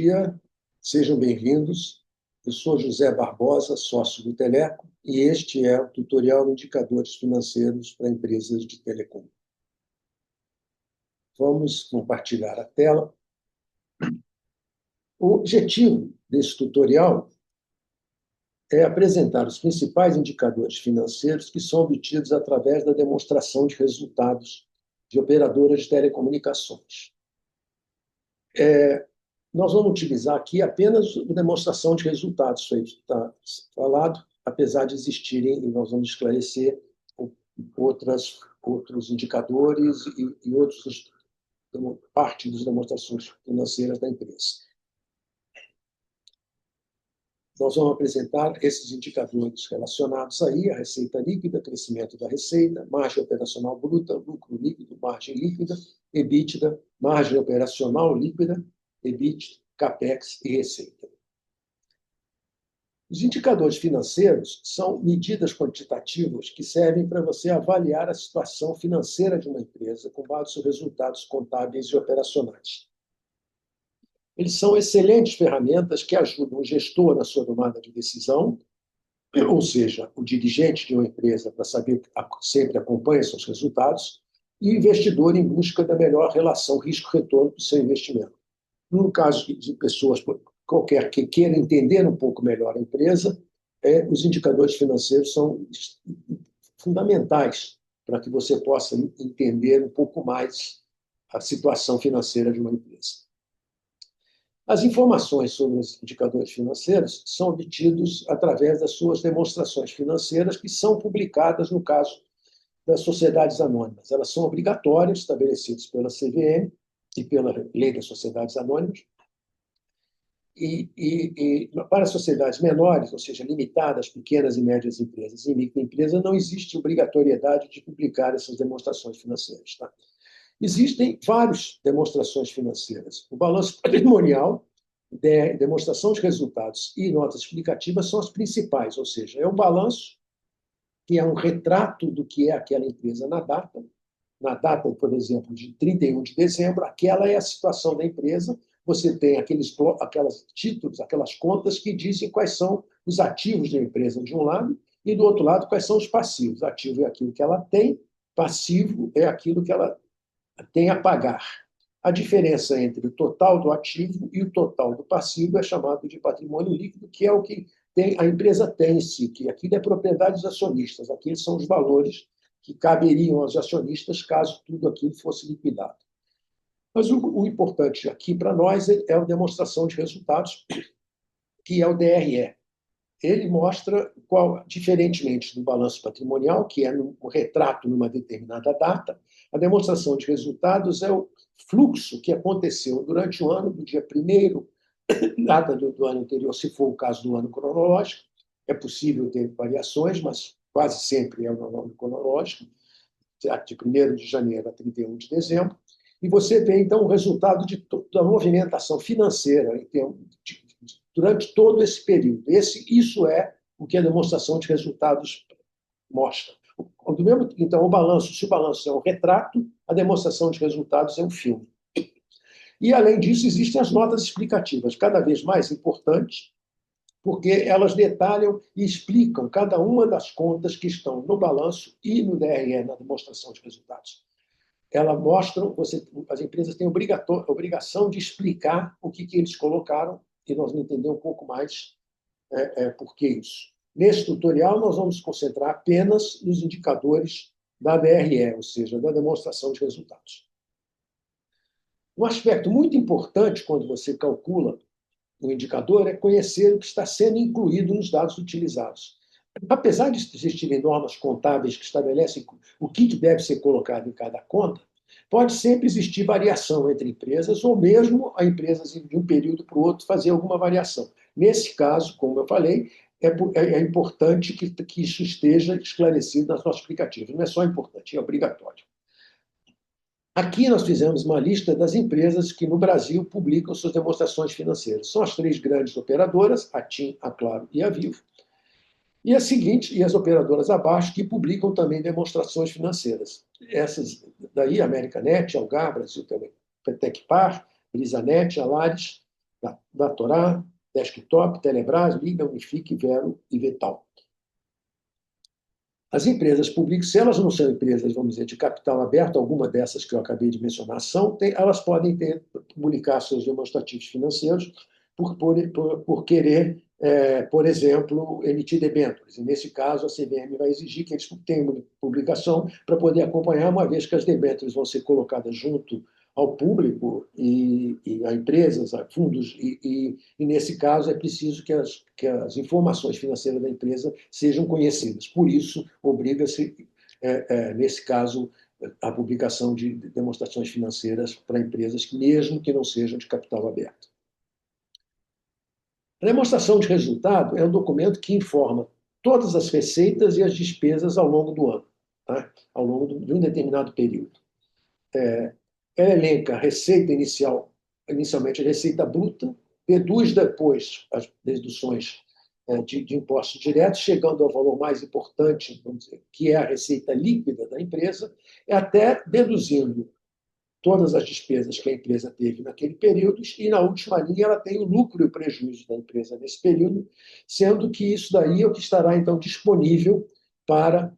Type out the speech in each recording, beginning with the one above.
dia, sejam bem-vindos. Eu sou José Barbosa, sócio do Teleco, e este é o tutorial de indicadores financeiros para empresas de telecom. Vamos compartilhar a tela. O objetivo desse tutorial é apresentar os principais indicadores financeiros que são obtidos através da demonstração de resultados de operadoras de telecomunicações. Nós vamos utilizar aqui apenas a demonstração de resultados, foi está falado, apesar de existirem, e nós vamos esclarecer outros indicadores e outros parte das demonstrações financeiras da empresa. Nós vamos apresentar esses indicadores relacionados aí, a receita líquida, crescimento da receita, margem operacional bruta, lucro líquido, margem líquida, EBITDA, margem operacional líquida, EBIT, CAPEX e receita. Os indicadores financeiros são medidas quantitativas que servem para você avaliar a situação financeira de uma empresa com base nos resultados contábeis e operacionais. Eles são excelentes ferramentas que ajudam o gestor na sua tomada de decisão, ou seja, o dirigente de uma empresa para saber que sempre acompanha seus resultados, e o investidor em busca da melhor relação risco-retorno do seu investimento. No caso de pessoas qualquer que queira entender um pouco melhor a empresa, os indicadores financeiros são fundamentais para que você possa entender um pouco mais a situação financeira de uma empresa. As informações sobre os indicadores financeiros são obtidas através das suas demonstrações financeiras, que são publicadas no caso das sociedades anônimas. Elas são obrigatórias, estabelecidas pela CVM e pela Lei das Sociedades Anônimas. E para as sociedades menores, ou seja, limitadas, pequenas e médias empresas e microempresas, não existe obrigatoriedade de publicar essas demonstrações financeiras. Tá? Existem várias demonstrações financeiras. O balanço patrimonial, demonstração de resultados e notas explicativas são as principais, ou seja, é um balanço que é um retrato do que é aquela empresa na data. Na data, por exemplo, de 31 de dezembro, aquela é a situação da empresa. Você tem aqueles títulos, aquelas contas que dizem quais são os ativos da empresa de um lado e, do outro lado, quais são os passivos. Ativo é aquilo que ela tem, passivo é aquilo que ela tem a pagar. A diferença entre o total do ativo e o total do passivo é chamado de patrimônio líquido, que é o que a empresa tem em si, que aquilo é propriedade dos acionistas, aqueles são os valores que caberiam aos acionistas caso tudo aquilo fosse liquidado. Mas o importante aqui para nós é a demonstração de resultados, que é o DRE. Ele mostra, diferentemente do balanço patrimonial, que é um retrato numa determinada data, a demonstração de resultados é o fluxo que aconteceu durante o ano, do dia 1º, data do ano anterior, se for o caso do ano cronológico. É possível ter variações, mas quase sempre é o ano cronológico, de 1º de janeiro a 31 de dezembro. E você vê, então, o resultado da movimentação financeira durante todo esse período. Isso é o que a demonstração de resultados mostra. Então, se o balanço é um retrato, a demonstração de resultados é um filme. E, além disso, existem as notas explicativas, cada vez mais importantes, porque elas detalham e explicam cada uma das contas que estão no balanço e no DRE, na demonstração de resultados. Elas mostram, as empresas têm obrigação de explicar o que eles colocaram, e nós vamos entender um pouco mais por que isso. Neste tutorial, nós vamos concentrar apenas nos indicadores da DRE, ou seja, da demonstração de resultados. Um aspecto muito importante quando você calcula o indicador é conhecer o que está sendo incluído nos dados utilizados. Apesar de existirem normas contábeis que estabelecem o que deve ser colocado em cada conta, pode sempre existir variação entre empresas, ou mesmo a empresas de um período para o outro fazer alguma variação. Nesse caso, como eu falei, é importante que isso esteja esclarecido nas notas explicativas. Não é só importante, é obrigatório. Aqui nós fizemos uma lista das empresas que no Brasil publicam suas demonstrações financeiras. São as 3 grandes operadoras, a TIM, a Claro e a Vivo. E as operadoras abaixo, que publicam também demonstrações financeiras. Essas daí, Americanet, Algar, Brasil Tecpar, Brisanet, Alaris da Torá, Desktop, Telebrás, Liga, Unifique, Vero e Vetal. As empresas públicas, se elas não são empresas, vamos dizer, de capital aberto, alguma dessas que eu acabei de mencionar são, elas podem publicar seus demonstrativos financeiros por querer, por exemplo, emitir debêntures. E, nesse caso, a CVM vai exigir que eles tenham publicação para poder acompanhar, uma vez que as debêntures vão ser colocadas junto ao público e a empresas, a fundos, nesse caso é preciso que as informações financeiras da empresa sejam conhecidas. Por isso, obriga-se, nesse caso, a publicação de demonstrações financeiras para empresas, mesmo que não sejam de capital aberto. A demonstração de resultado é um documento que informa todas as receitas e as despesas ao longo do ano, tá? Ao longo de um determinado período. Ela elenca a receita inicialmente a receita bruta, deduz depois as deduções de impostos diretos, chegando ao valor mais importante, vamos dizer, que é a receita líquida da empresa, até deduzindo todas as despesas que a empresa teve naquele período, e na última linha ela tem o lucro e o prejuízo da empresa nesse período, sendo que isso daí é o que estará, então, disponível para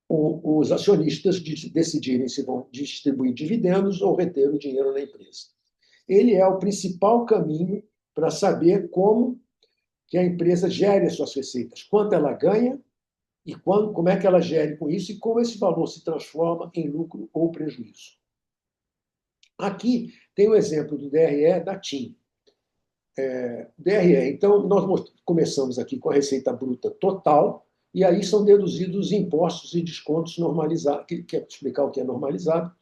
os acionistas decidirem se vão distribuir dividendos ou reter o dinheiro na empresa. Ele é o principal caminho para saber como que a empresa gere as suas receitas, quanto ela ganha e como é que ela gere com isso e como esse valor se transforma em lucro ou prejuízo. Aqui tem o exemplo do DRE da TIM. DRE, então, nós começamos aqui com a receita bruta total, e aí são deduzidos os impostos e descontos normalizados, que quer explicar o que é normalizado,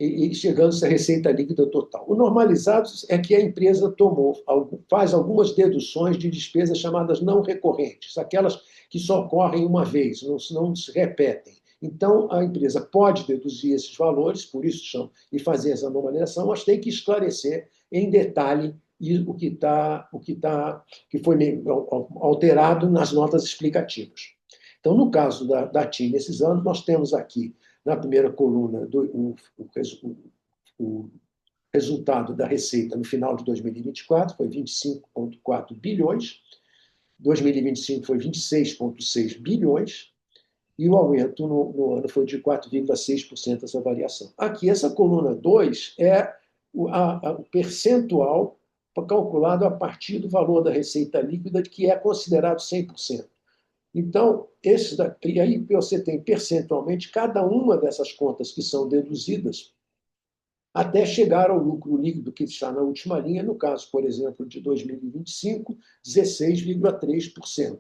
e chegando-se à receita líquida total. O normalizado é que a empresa faz algumas deduções de despesas chamadas não recorrentes, aquelas que só ocorrem uma vez, não se repetem. Então, a empresa pode deduzir esses valores, por isso chama, e fazer essa normalização, mas tem que esclarecer em detalhe que foi alterado nas notas explicativas. Então, no caso da TIM, nesses anos, nós temos aqui, na primeira coluna, o resultado da receita no final de 2024 foi 25,4 bilhões, 2025 foi 26,6 bilhões, e o aumento no ano foi de 4,6% essa variação. Aqui, essa coluna 2 é o percentual calculado a partir do valor da receita líquida, que é considerado 100%. Então, e aí você tem percentualmente cada uma dessas contas que são deduzidas até chegar ao lucro líquido que está na última linha, no caso, por exemplo, de 2025, 16,3%.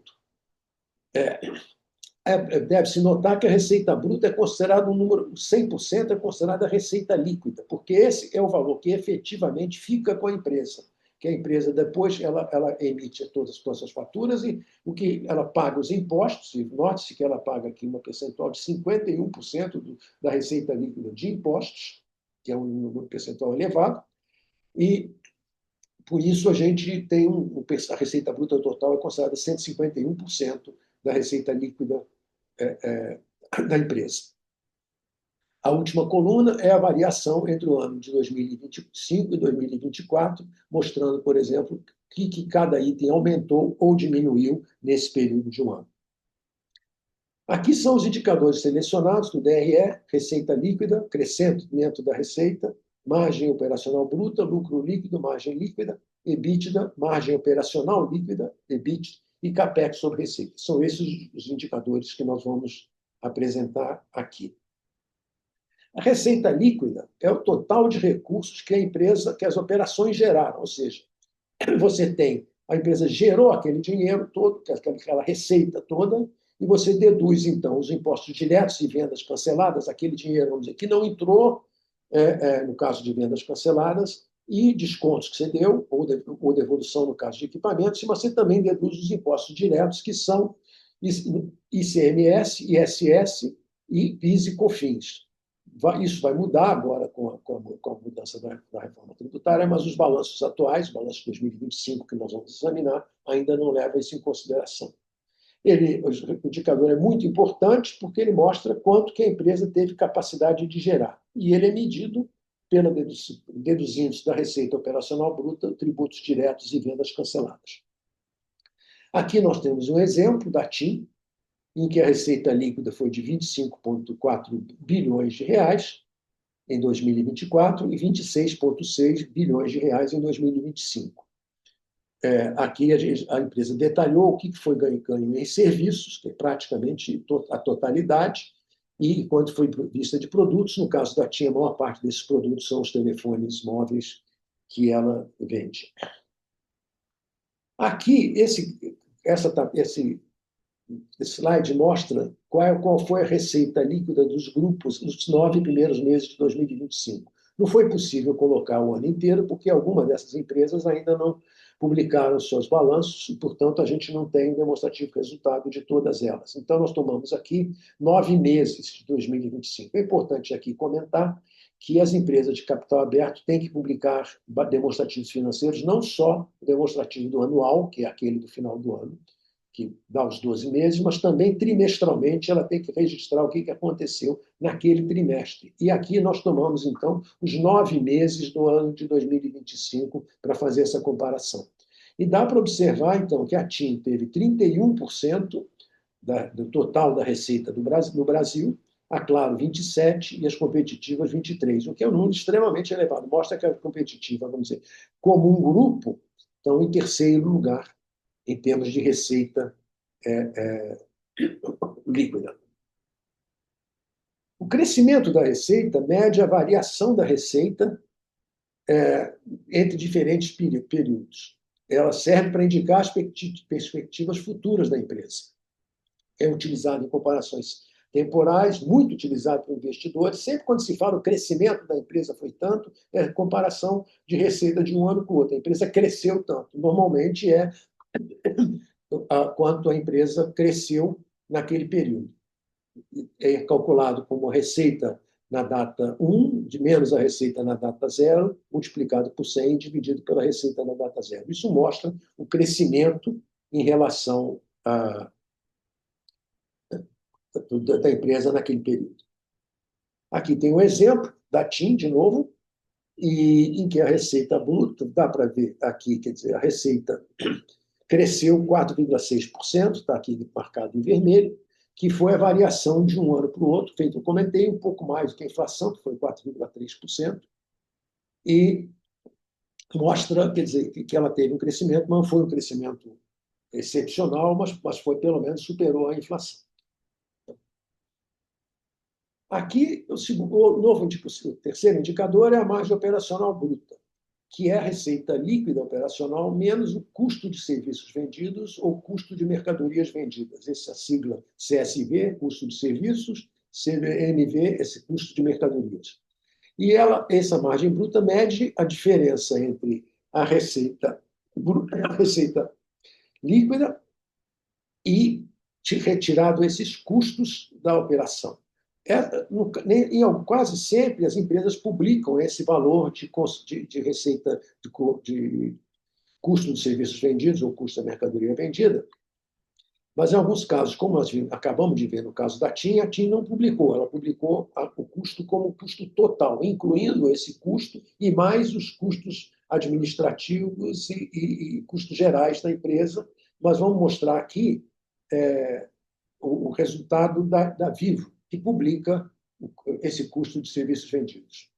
Deve-se notar que a receita bruta é considerada um número, 100% é considerada a receita líquida, porque esse é o valor que efetivamente fica com a empresa, que a empresa depois ela emite todas as suas faturas e o que ela paga os impostos, e note-se que ela paga aqui uma percentual de 51% da receita líquida de impostos, que é um percentual elevado, e por isso a gente tem a receita bruta total é considerada 151% da receita líquida da empresa. A última coluna é a variação entre o ano de 2025 e 2024, mostrando, por exemplo, que cada item aumentou ou diminuiu nesse período de um ano. Aqui são os indicadores selecionados do DRE, receita líquida, crescimento da receita, margem operacional bruta, lucro líquido, margem líquida, EBITDA, margem operacional líquida, EBIT, e CAPEX sobre receita. São esses os indicadores que nós vamos apresentar aqui. A receita líquida é o total de recursos que as operações geraram, ou seja, a empresa gerou aquele dinheiro todo, aquela receita toda, e você deduz, então, os impostos diretos e vendas canceladas, aquele dinheiro, vamos dizer, que não entrou, no caso de vendas canceladas, e descontos que você deu, ou devolução no caso de equipamentos, e você também deduz os impostos diretos, que são ICMS, ISS e PIS e COFINS. Isso vai mudar agora com a mudança da reforma tributária, mas os balanços atuais, o balanço de 2025 que nós vamos examinar, ainda não levam isso em consideração. O indicador é muito importante porque ele mostra quanto que a empresa teve capacidade de gerar. E ele é medido deduzindo-se da receita operacional bruta tributos diretos e vendas canceladas. Aqui nós temos um exemplo da TIM, em que a receita líquida foi de 25,4 bilhões de reais em 2024 e 26,6 bilhões de reais em 2025. Aqui a empresa detalhou o que foi ganho em serviços, que é praticamente a totalidade, e quanto foi vista de produtos. No caso da TIM, a maior parte desses produtos são os telefones móveis que ela vende. Aqui, esse slide mostra qual foi a receita líquida dos grupos nos 9 primeiros meses de 2025. Não foi possível colocar o ano inteiro, porque algumas dessas empresas ainda não publicaram seus balanços e, portanto, a gente não tem um demonstrativo resultado de todas elas. Então, nós tomamos aqui 9 meses de 2025. É importante aqui comentar que as empresas de capital aberto têm que publicar demonstrativos financeiros, não só o demonstrativo do anual, que é aquele do final do ano, que dá os 12 meses, mas também trimestralmente ela tem que registrar o que aconteceu naquele trimestre. E aqui nós tomamos, então, os 9 meses do ano de 2025 para fazer essa comparação. E dá para observar, então, que a TIM teve 31% do total da receita no Brasil, a Claro 27% e as competitivas 23%, o que é um número extremamente elevado. Mostra que a competitiva, vamos dizer, como um grupo, estão em terceiro lugar em termos de receita líquida. O crescimento da receita mede a variação da receita entre diferentes períodos. Ela serve para indicar as perspectivas futuras da empresa. É utilizado em comparações temporais, muito utilizado por investidores. Sempre quando se fala o crescimento da empresa foi tanto, é comparação de receita de um ano com o outro. A empresa cresceu tanto. Normalmente é quanto a empresa cresceu naquele período. É calculado como a receita na data 1, de menos a receita na data 0, multiplicado por 100 e dividido pela receita na data 0. Isso mostra o crescimento em relação da empresa naquele período. Aqui tem um exemplo da TIM, de novo, em que a receita bruta, dá para ver aqui, quer dizer, a receita cresceu 4,6%, está aqui marcado em vermelho, que foi a variação de um ano para o outro, feito, eu comentei, um pouco mais do que a inflação, que foi 4,3%, e mostra, quer dizer, que ela teve um crescimento, mas não foi um crescimento excepcional, mas foi, pelo menos, superou a inflação. Aqui, o terceiro indicador é a margem operacional bruta, que é a receita líquida operacional menos o custo de serviços vendidos ou custo de mercadorias vendidas. Essa sigla CSV, custo de serviços, CMV, esse custo de mercadorias. E essa margem bruta mede a diferença entre a receita líquida e retirado esses custos da operação. Quase sempre as empresas publicam esse valor de receita de custo de serviços vendidos ou custo da mercadoria vendida, mas em alguns casos, como nós acabamos de ver no caso da TIM, a TIM não publicou, ela publicou o custo como custo total, incluindo esse custo e mais os custos administrativos e custos gerais da empresa. Mas vamos mostrar aqui o resultado da Vivo, que publica esse custo de serviços vendidos.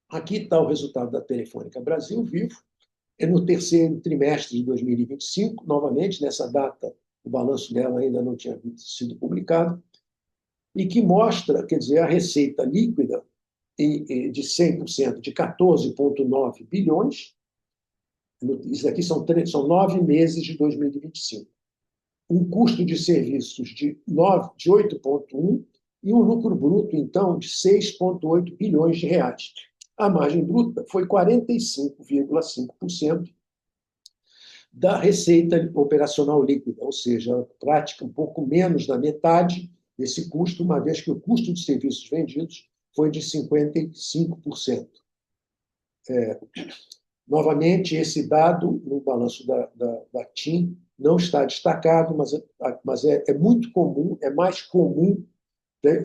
Aqui está o resultado da Telefônica Brasil, Vivo, no terceiro trimestre de 2025, novamente, nessa data, o balanço dela ainda não tinha sido publicado, e que mostra, quer dizer, a receita líquida de 100% de 14,9 bilhões, isso aqui são 9 meses de 2025. Um custo de serviços de 8,1 e um lucro bruto, então, de 6,8 bilhões de reais. A margem bruta foi 45,5% da receita operacional líquida, ou seja, prática um pouco menos da metade desse custo, uma vez que o custo de serviços vendidos foi de 55%. Novamente, esse dado no balanço da TIM não está destacado, mas é muito comum, é mais comum ter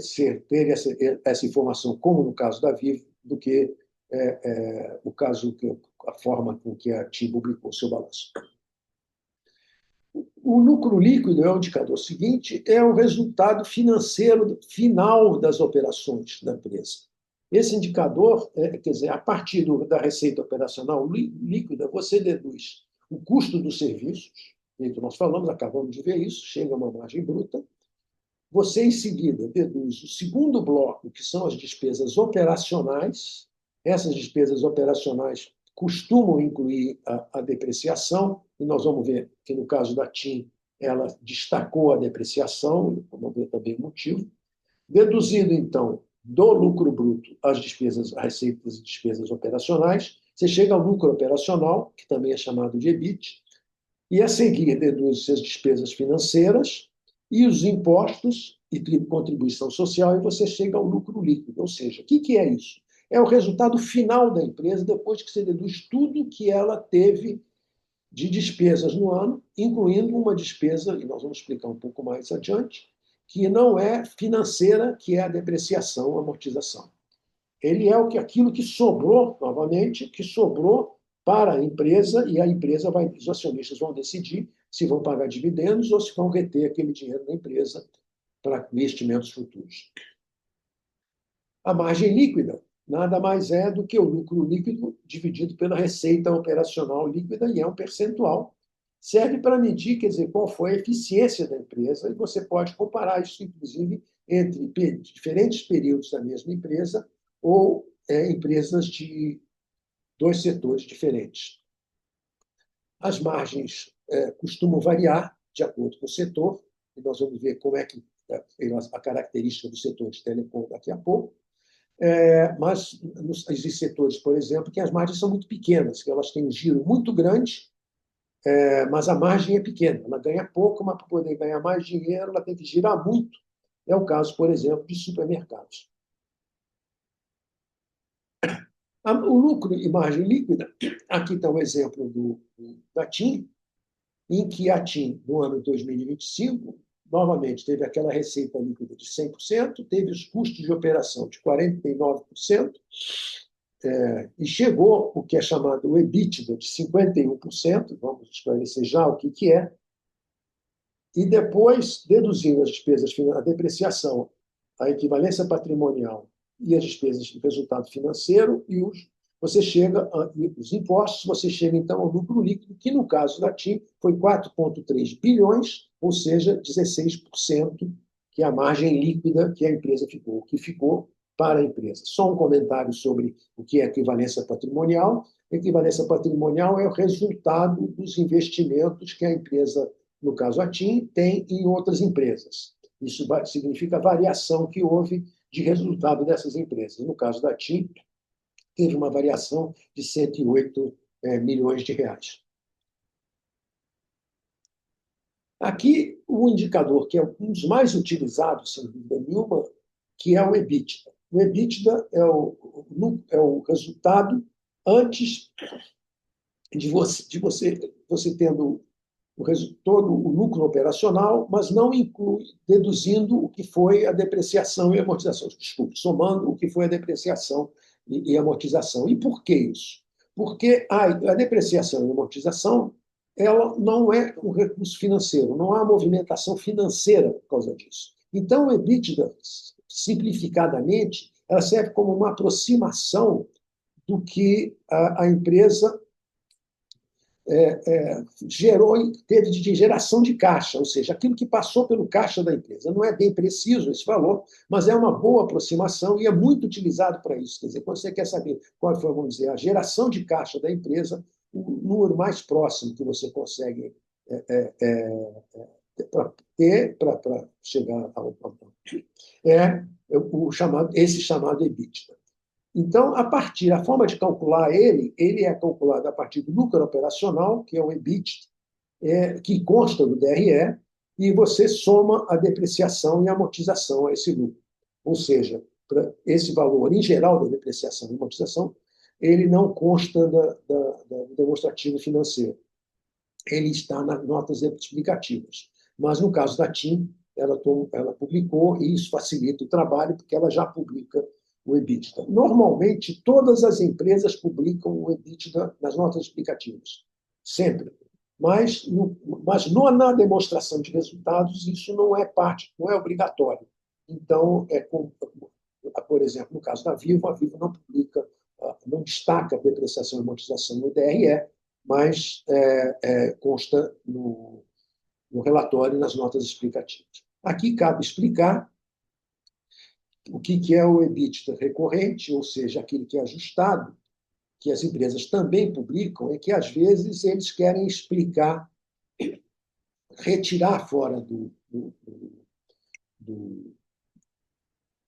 essa informação, como no caso da Vivo, do que o caso, a forma com que a TIM publicou o seu balanço. O lucro líquido é o indicador seguinte, é o resultado financeiro final das operações da empresa. Esse indicador, quer dizer, a partir da receita operacional líquida, você deduz o custo dos serviços, que nós falamos, acabamos de ver isso, chega a uma margem bruta. Você, em seguida, deduz o segundo bloco, que são as despesas operacionais. Essas despesas operacionais costumam incluir a depreciação, e nós vamos ver que, no caso da TIM, ela destacou a depreciação, vamos ver também o motivo. Deduzindo, então, do lucro bruto as despesas, as receitas e despesas operacionais, você chega ao lucro operacional, que também é chamado de EBIT, e a seguir deduz-se as despesas financeiras e os impostos e contribuição social, e você chega ao lucro líquido. Ou seja, o que é isso? É o resultado final da empresa depois que você deduz tudo que ela teve de despesas no ano, incluindo uma despesa, e nós vamos explicar um pouco mais adiante, que não é financeira, que é a depreciação, a amortização. Ele é aquilo que sobrou, novamente, que sobrou para a empresa, e a empresa os acionistas vão decidir se vão pagar dividendos ou se vão reter aquele dinheiro da empresa para investimentos futuros. A margem líquida nada mais é do que o lucro líquido dividido pela receita operacional líquida, e é um percentual. Serve para medir, quer dizer, qual foi a eficiência da empresa, e você pode comparar isso, inclusive, entre diferentes períodos da mesma empresa ou empresas de dois setores diferentes. As margens costumam variar de acordo com o setor, e nós vamos ver como é que a característica do setor de telecom daqui a pouco. Mas existem setores, por exemplo, que as margens são muito pequenas, que elas têm um giro muito grande, mas a margem é pequena. Ela ganha pouco, mas para poder ganhar mais dinheiro, ela tem que girar muito. É o caso, por exemplo, de supermercados. O lucro e margem líquida, aqui está um exemplo da TIM, em que a TIM, no ano de 2025, novamente teve aquela receita líquida de 100%, teve os custos de operação de 49%, e chegou o que é chamado o EBITDA de 51%, vamos esclarecer já o que é, e depois, deduzindo as despesas, a depreciação, a equivalência patrimonial e as despesas de resultado financeiro, e você chega os impostos, você chega, então, ao lucro líquido, que, no caso da TIM, foi 4,3 bilhões, ou seja, 16%, que é a margem líquida que a empresa ficou, que ficou para a empresa. Só um comentário sobre o que é equivalência patrimonial. Equivalência patrimonial é o resultado dos investimentos que a empresa, no caso a TIM, tem em outras empresas. Isso significa a variação que houve de resultado dessas empresas. No caso da TIM, teve uma variação de 108 milhões de reais. Aqui, o indicador que é um dos mais utilizados, sem dúvida nenhuma, que é o EBITDA. O EBITDA é o resultado antes de você tendo todo o lucro operacional, mas não inclui, deduzindo o que foi a depreciação e amortização. Desculpe, somando o que foi a depreciação e amortização. E por que isso? Porque a depreciação e a amortização ela não é um recurso financeiro, não há movimentação financeira por causa disso. Então, o EBITDA, simplificadamente, ela serve como uma aproximação do que a empresa teve de geração de caixa, ou seja, aquilo que passou pelo caixa da empresa. Não é bem preciso esse valor, mas é uma boa aproximação e é muito utilizado para isso. Quer dizer, quando você quer saber qual foi, vamos dizer, a geração de caixa da empresa, o número mais próximo que você consegue para chegar ao esse chamado EBITDA. Então, a forma de calcular ele é calculado a partir do lucro operacional, que é o EBIT, que consta do DRE, e você soma a depreciação e a amortização a esse lucro. Ou seja, esse valor, em geral, da depreciação e amortização, ele não consta do demonstrativo financeiro. Ele está nas notas explicativas. Mas, no caso da TIM, ela publicou, e isso facilita o trabalho, porque ela já publica o EBITDA. Normalmente, todas as empresas publicam o EBITDA nas notas explicativas, sempre. Mas na demonstração de resultados, isso não é parte, não é obrigatório. Então, por exemplo, no caso da Vivo, a Vivo não publica, não destaca a depreciação e amortização no DRE, mas consta no relatório e nas notas explicativas. Aqui cabe explicar o que é o EBITDA recorrente, ou seja, aquele que é ajustado, que as empresas também publicam, é que, às vezes, eles querem explicar, retirar fora do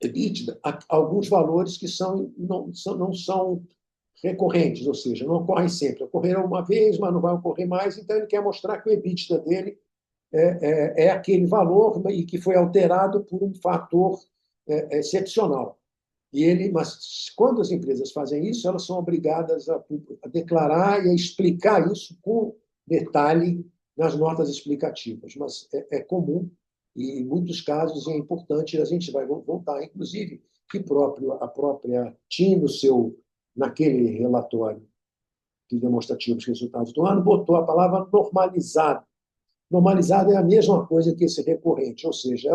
EBITDA alguns valores que não são recorrentes, ou seja, não ocorrem sempre. Ocorreram uma vez, mas não vai ocorrer mais, então ele quer mostrar que o EBITDA dele é aquele valor e que foi alterado por um fator excepcional. Mas quando as empresas fazem isso, elas são obrigadas a declarar e a explicar isso com detalhe nas notas explicativas. Mas é comum e, em muitos casos, é importante, a gente vai voltar, inclusive, que a própria TIM, naquele relatório de demonstrativos resultados do ano, botou a palavra normalizado. Normalizado é a mesma coisa que esse recorrente, ou seja,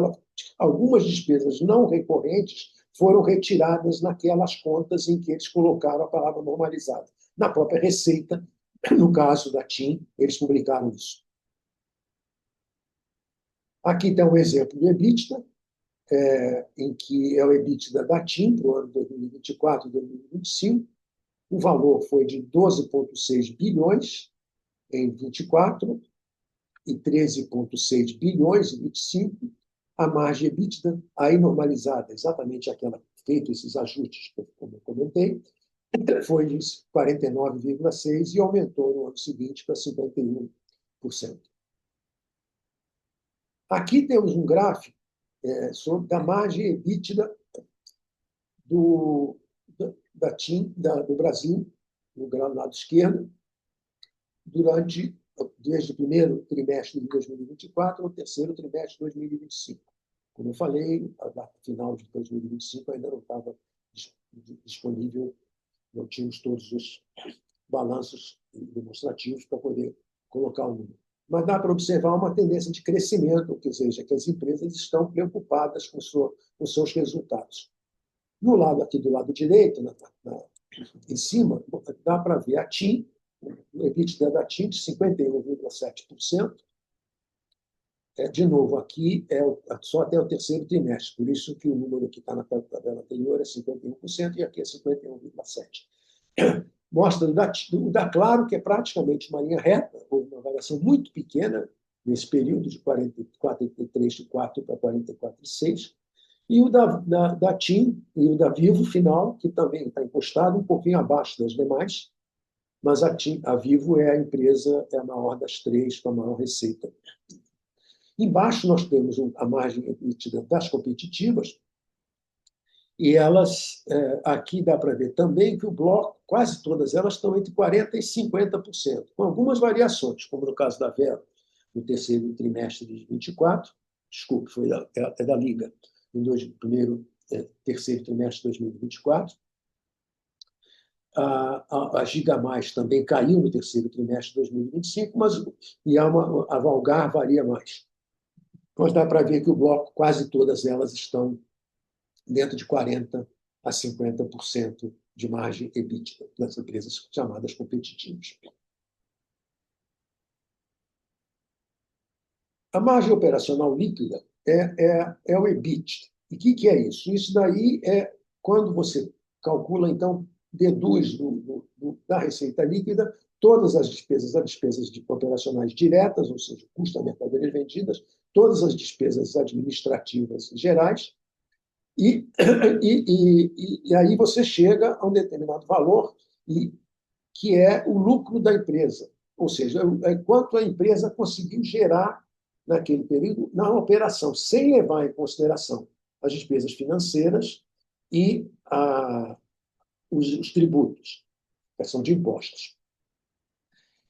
algumas despesas não recorrentes foram retiradas naquelas contas em que eles colocaram a palavra normalizada. Na própria Receita, no caso da TIM, eles publicaram isso. Aqui está um exemplo do EBITDA, em que é o EBITDA da TIM para o ano 2024 e 2025. O valor foi de 12,6 bilhões em 24 e 13,6 bilhões em 25. A margem EBITDA, aí normalizada, exatamente aquela feito esses ajustes, como eu comentei, foi de 49,6% e aumentou no ano seguinte para 51%. Aqui temos um gráfico da margem EBITDA da TIM, do Brasil, no lado esquerdo, desde o primeiro trimestre de 2024 ao terceiro trimestre de 2025. Como eu falei, a data final de 2025 ainda não estava disponível, não tínhamos todos os balanços demonstrativos para poder colocar o número. Mas dá para observar uma tendência de crescimento, ou seja, que as empresas estão preocupadas com seus resultados. No lado aqui do lado direito, em cima, dá para ver a TIM, o EBITDA da TIM de 51,7%. De novo, aqui só até o terceiro trimestre, por isso que o número que está na tabela anterior é 51% e aqui é 51,7%. Mostra o da Claro, que é praticamente uma linha reta, houve uma variação muito pequena nesse período, de 43,4 para 44,6. E o da TIM e o da Vivo, final, que também está encostado um pouquinho abaixo das demais, mas a Vivo é a maior das três, com a maior receita. Embaixo nós temos a margem EBITDA das competitivas, e elas, aqui dá para ver também que o bloco, quase todas elas estão entre 40% e 50%, com algumas variações, como no caso da Vero, no terceiro trimestre de 24, desculpe, é da Liga, no terceiro trimestre de 2024. A Giga Mais também caiu no terceiro trimestre de 2025, a Valgar varia mais. Mas dá para ver que o bloco, quase todas elas estão dentro de 40% a 50% de margem EBITDA das empresas chamadas competitivas. A margem operacional líquida é o EBITDA. E o que é isso? Isso daí é quando você calcula, então, deduz da receita líquida todas as despesas operacionais diretas, ou seja, custo da mercadorias vendidas, todas as despesas administrativas gerais, e aí você chega a um determinado valor, que é o lucro da empresa, ou seja, quanto a empresa conseguiu gerar naquele período na operação, sem levar em consideração as despesas financeiras e os tributos, que são de impostos.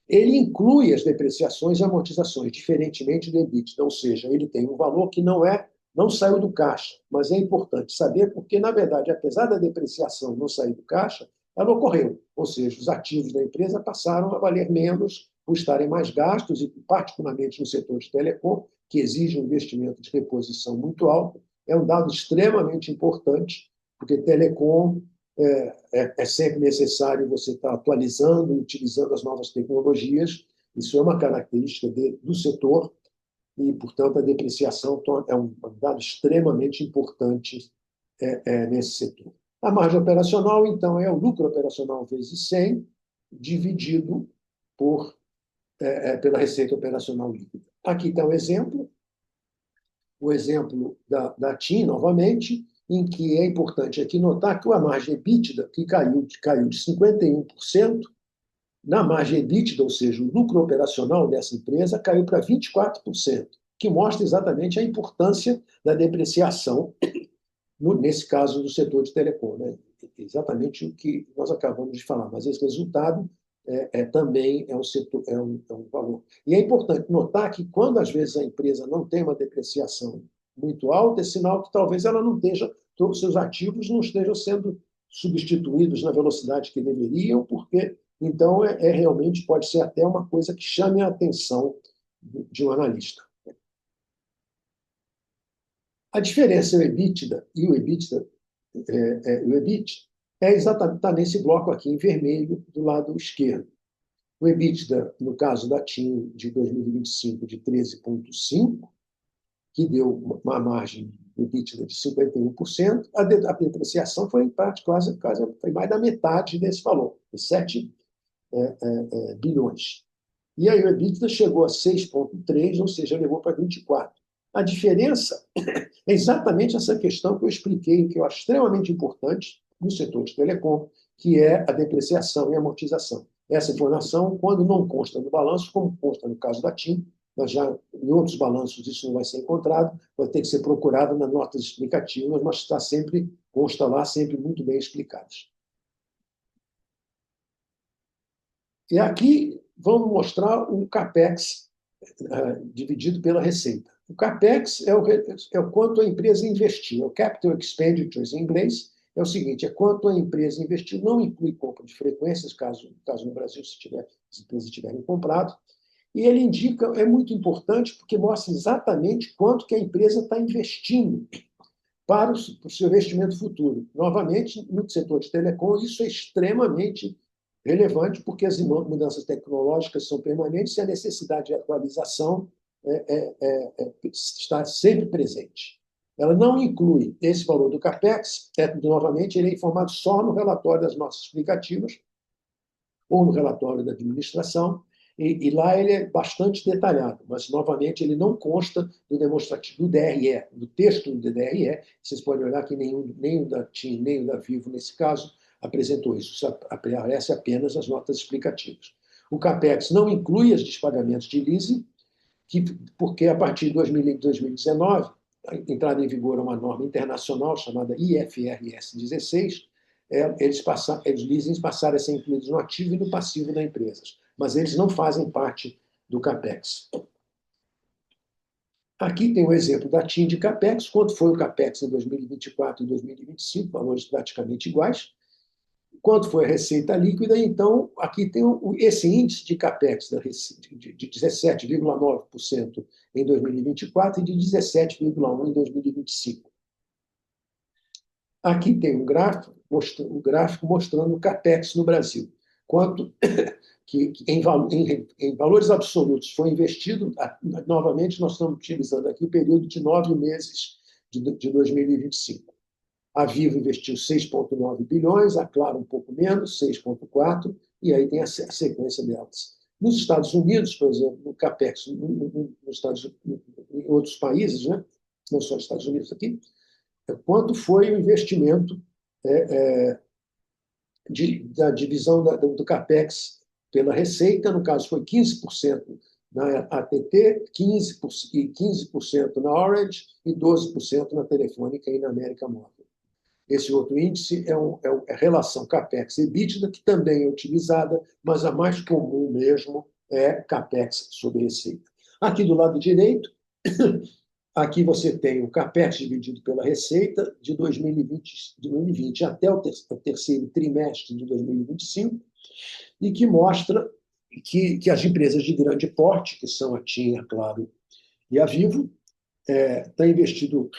Ele inclui as depreciações e amortizações, diferentemente do EBITDA, ou seja, ele tem um valor que não é não saiu do caixa, mas é importante saber porque, na verdade, apesar da depreciação não sair do caixa, ela ocorreu. Ou seja, os ativos da empresa passaram a valer menos por estarem mais gastos, e particularmente no setor de telecom, que exige um investimento de reposição muito alto. É um dado extremamente importante, porque telecom é sempre necessário você estar atualizando e utilizando as novas tecnologias. Isso é uma característica do setor e, portanto, a depreciação é um dado extremamente importante nesse setor. A margem operacional, então, é o lucro operacional vezes 100, dividido pela receita operacional líquida. Aqui está o exemplo da TIM, novamente, em que é importante aqui notar que a margem EBITDA, que caiu de 51%, na margem EBITDA, ou seja, o lucro operacional dessa empresa, caiu para 24%, que mostra exatamente a importância da depreciação, nesse caso do setor de telecom. Né? Exatamente o que nós acabamos de falar, mas esse resultado também é um valor. E é importante notar que, quando às vezes a empresa não tem uma depreciação muito alta, é sinal que talvez ela não esteja, todos os seus ativos não estejam sendo substituídos na velocidade que deveriam, porque então realmente pode ser até uma coisa que chame a atenção de um analista. A diferença entre o EBITDA e o EBITDA, o EBIT, exatamente está nesse bloco aqui em vermelho do lado esquerdo. O EBITDA, no caso da TIM, de 2025, de 13,5%, que deu uma margem do EBITDA de 51%. A depreciação foi, em parte, quase foi mais da metade desse valor, de 7 bilhões. E aí o EBITDA chegou a 6,3%, ou seja, levou para 24%. A diferença é exatamente essa questão que eu expliquei, que eu acho extremamente importante no setor de telecom, que é a depreciação e amortização. Essa informação, quando não consta no balanço, como consta no caso da TIM, mas já em outros balanços isso não vai ser encontrado, vai ter que ser procurado nas notas explicativas, mas está sempre, consta lá, sempre muito bem explicadas. E aqui vamos mostrar o CAPEX dividido pela receita. O CAPEX é o quanto a empresa investiu. O Capital Expenditures, em inglês, é o seguinte: é quanto a empresa investiu, não inclui compra de frequências, caso no Brasil as empresas tiverem comprado. E ele indica, é muito importante, porque mostra exatamente quanto que a empresa está investindo para o seu investimento futuro. Novamente, no setor de telecom, isso é extremamente relevante, porque as mudanças tecnológicas são permanentes e a necessidade de atualização está sempre presente. Ela não inclui esse valor do CAPEX, novamente, ele é informado só no relatório das nossas explicativas ou no relatório da administração, e lá ele é bastante detalhado, mas, novamente, ele não consta do demonstrativo do DRE, do texto do DRE. Vocês podem olhar que nem o da TIM, nem o da Vivo, nesse caso, apresentou isso. Aparece apenas as notas explicativas. O CAPEX não inclui os despagamentos de leasing, porque, a partir de 2019, entrada em vigor uma norma internacional chamada IFRS 16, os leasings passaram a ser incluídos no ativo e no passivo da empresa, mas eles não fazem parte do CAPEX. Aqui tem o exemplo da TIM de CAPEX, quanto foi o CAPEX em 2024 e 2025, valores praticamente iguais, quanto foi a receita líquida. Então, aqui tem esse índice de CAPEX de 17,9% em 2024 e de 17,1% em 2025. Aqui tem um gráfico mostrando o CAPEX no Brasil. Quanto que em valores absolutos foi investido. Novamente, nós estamos utilizando aqui o período de 9 meses de 2025. A Vivo investiu 6,9 bilhões, a Claro um pouco menos, 6,4, e aí tem a sequência delas. Nos Estados Unidos, por exemplo, no CAPEX, em outros países, né? Não só nos Estados Unidos aqui, quanto foi o investimento da divisão do CAPEX pela receita, no caso foi 15% na AT&T, 15% na Orange e 12% na Telefônica e na América Móvel. Esse outro índice é a relação CAPEX-EBITDA, que também é utilizada, mas a mais comum mesmo é CAPEX sobre receita. Aqui do lado direito, Aqui você tem o CAPEX dividido pela receita de 2020 até o terceiro trimestre de 2025, e que mostra que as empresas de grande porte, que são a TIM, a Claro e a Vivo, têm investido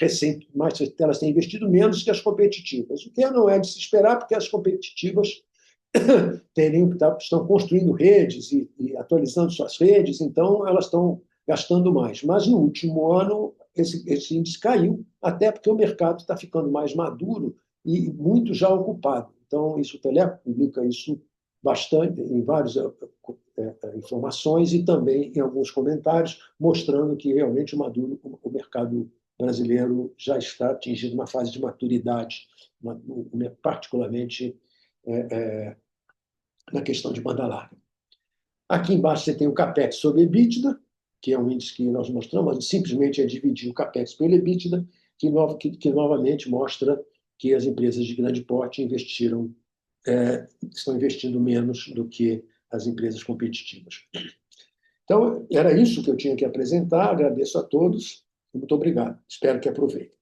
mas elas têm investido menos que as competitivas, o que não é de se esperar, porque as competitivas estão construindo redes e atualizando suas redes, então elas estão gastando mais. Mas no último ano, esse índice caiu, até porque o mercado está ficando mais maduro e muito já ocupado. Então, isso, o Teleco publica isso bastante em várias informações e também em alguns comentários, mostrando que realmente o mercado brasileiro já está atingindo uma fase de maturidade, particularmente na questão de banda larga. Aqui embaixo você tem o CAPEX sobre EBITDA, que é um índice que nós mostramos, mas simplesmente é dividir o CAPEX pelo EBITDA, que novamente mostra que as empresas de grande porte estão investindo menos do que as empresas competitivas. Então, era isso que eu tinha que apresentar. Agradeço a todos. Muito obrigado. Espero que aproveitem.